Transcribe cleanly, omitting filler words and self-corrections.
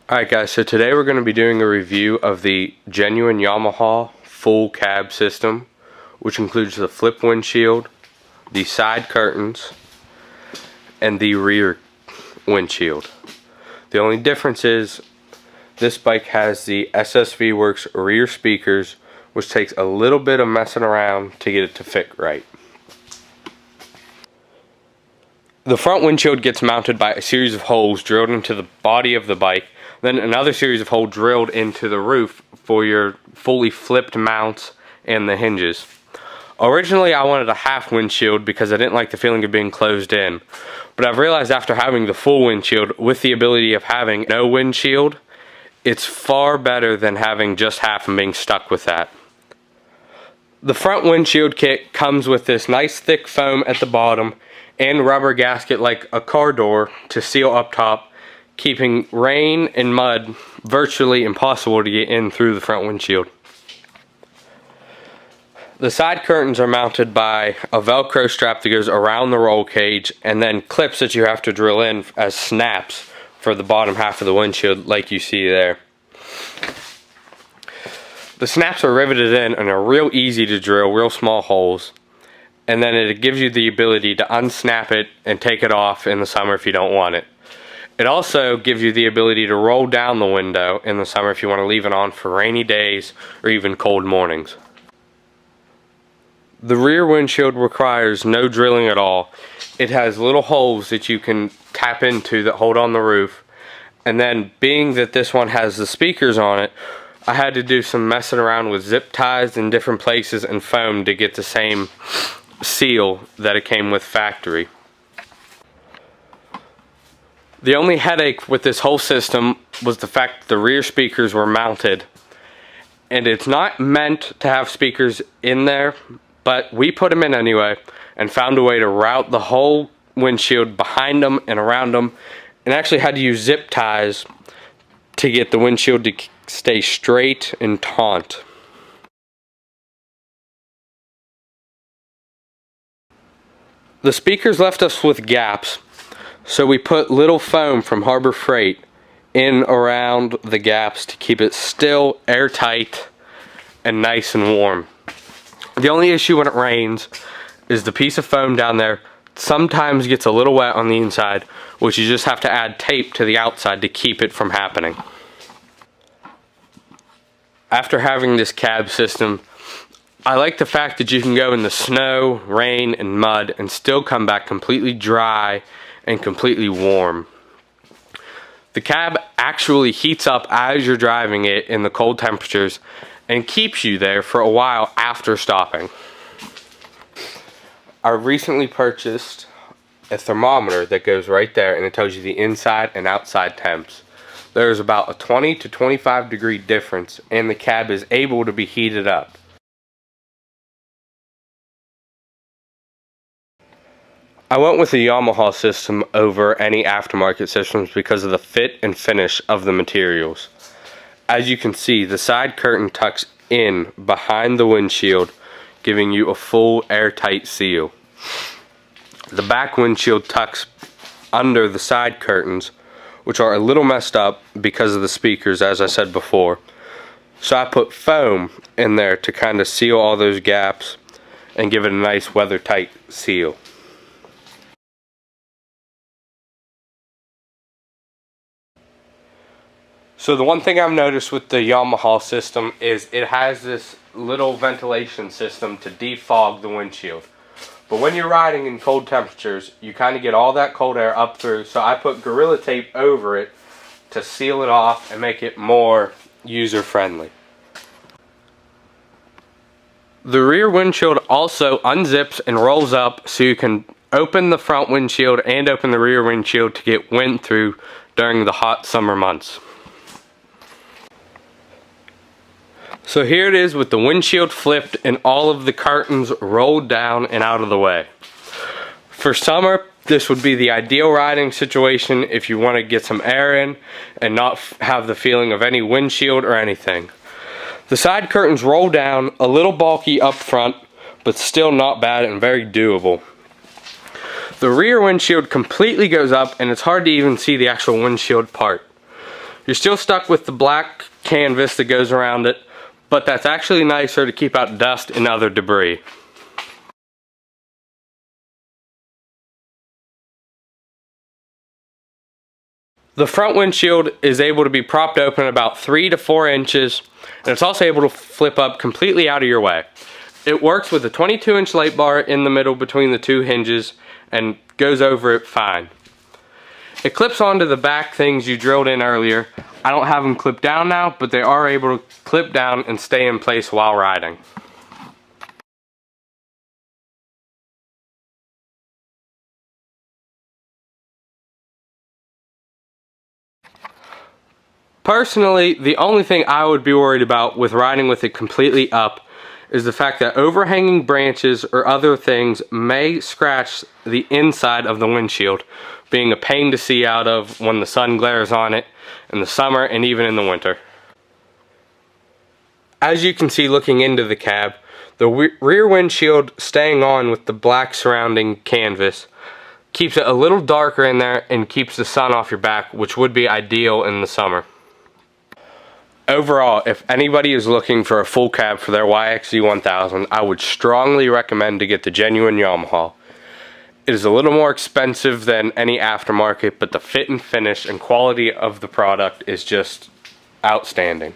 Alright guys, so today we're going to be doing a review of the genuine Yamaha full cab system, which includes the flip windshield, the side curtains, and the rear windshield. The only difference is this bike has the SSV Works rear speakers, which takes a little bit of messing around to get it to fit right. The front windshield gets mounted by a series of holes drilled into the body of the bike, then another series of holes drilled into the roof for your fully flipped mounts and the hinges. Originally I wanted a half windshield because I didn't like the feeling of being closed in, but I've realized after having the full windshield with the ability of having no windshield, it's far better than having just half and being stuck with that. The front windshield kit comes with this nice thick foam at the bottom and rubber gasket like a car door to seal up top, keeping rain and mud virtually impossible to get in through the front windshield. The side curtains are mounted by a Velcro strap that goes around the roll cage and then clips that you have to drill in as snaps for the bottom half of the windshield like you see there. The snaps are riveted in and are real easy to drill, real small holes, and then it gives you the ability to unsnap it and take it off in the summer if you don't want it. It also gives you the ability to roll down the window in the summer if you want to leave it on for rainy days or even cold mornings. The rear windshield requires no drilling at all. It has little holes that you can tap into that hold on the roof, and then being that this one has the speakers on it, I had to do some messing around with zip ties in different places and foam to get the same seal that it came with factory. The only headache with this whole system was the fact that the rear speakers were mounted, and it's not meant to have speakers in there, but we put them in anyway and found a way to route the whole windshield behind them and around them, and actually had to use zip ties to get the windshield to stay straight and taut. The speakers left us with gaps, so we put little foam from Harbor Freight in around the gaps to keep it still airtight and nice and warm. The only issue when it rains is the piece of foam down there sometimes gets a little wet on the inside, which you just have to add tape to the outside to keep it from happening. After having this cab system, I like the fact that you can go in the snow, rain, and mud and still come back completely dry and completely warm. The cab actually heats up as you're driving it in the cold temperatures and keeps you there for a while after stopping. I recently purchased a thermometer that goes right there, and it tells you the inside and outside temps. There's about a 20 to 25 degree difference, and the cab is able to be heated up. I went with the Yamaha system over any aftermarket systems because of the fit and finish of the materials. As you can see, the side curtain tucks in behind the windshield, giving you a full airtight seal. The back windshield tucks under the side curtains, which are a little messed up because of the speakers, as I said before. So I put foam in there to kind of seal all those gaps and give it a nice weather-tight seal. So the one thing I've noticed with the Yamaha system is it has this little ventilation system to defog the windshield. But when you're riding in cold temperatures, you kind of get all that cold air up through, so I put Gorilla Tape over it to seal it off and make it more user-friendly. The rear windshield also unzips and rolls up so you can open the front windshield and open the rear windshield to get wind through during the hot summer months. So here it is with the windshield flipped and all of the curtains rolled down and out of the way. For summer, this would be the ideal riding situation if you want to get some air in and not have the feeling of any windshield or anything. The side curtains roll down, a little bulky up front, but still not bad and very doable. The rear windshield completely goes up and it's hard to even see the actual windshield part. You're still stuck with the black canvas that goes around it, but that's actually nicer to keep out dust and other debris. The front windshield is able to be propped open about 3 to 4 inches, and it's also able to flip up completely out of your way. It works with a 22-inch light bar in the middle between the two hinges and goes over it fine. It clips onto the back things you drilled in earlier. I don't have them clipped down now, but they are able to clip down and stay in place while riding. Personally, the only thing I would be worried about with riding with it completely up is the fact that overhanging branches or other things may scratch the inside of the windshield, being a pain to see out of when the sun glares on it in the summer and even in the winter. As you can see looking into the cab, the rear windshield staying on with the black surrounding canvas keeps it a little darker in there and keeps the sun off your back, which would be ideal in the summer. Overall, if anybody is looking for a full cab for their YXZ1000, I would strongly recommend to get the genuine Yamaha. It is a little more expensive than any aftermarket, but the fit and finish and quality of the product is just outstanding.